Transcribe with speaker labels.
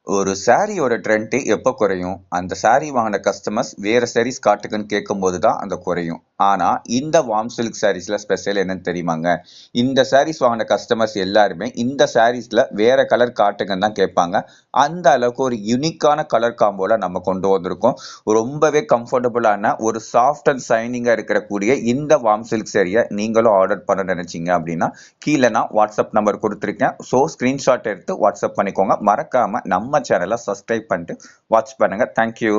Speaker 1: ஒரு சாரியோட ட்ரெண்ட் எப்போ குறையும்? அந்த சாரி வாங்கின கஸ்டமர்ஸ் வேற சாரீஸ் காட்டுங்கன்னு கேட்கும்போது தான் அந்த குறையும். ஆனா இந்த வார்ம் சில்க் சாரீஸ்ல ஸ்பெஷல் என்னன்னு தெரியுமாங்க? இந்த சாரீஸ் வாங்கின கஸ்டமர்ஸ் எல்லாருமே இந்த சாரீஸ்ல வேற கலர் காட்டுங்கன்னு தான் கேட்பாங்க. அந்த அளவுக்கு ஒரு யுனிக்கான கலர் காம்போல நம்ம கொண்டு வந்திருக்கோம். ரொம்பவே கம்ஃபர்டபுளான ஒரு சாஃப்ட் அண்ட் ஷைனிங்கா இருக்கக்கூடிய இந்த வார்ம் சில்க் சாரியை நீங்களும் ஆர்டர் பண்ண நினைச்சீங்க அப்படின்னா கீழே நான் வாட்ஸ்அப் நம்பர் கொடுத்துருக்கேன். ஸோ ஸ்கிரீன்ஷாட் எடுத்து வாட்ஸ்அப் பண்ணிக்கோங்க. மறக்காம நம்ம சேனலை சப்ஸ்கிரைப் பண்ணிட்டு வாட்ச் பண்ணுங்க. தேங்க்யூ.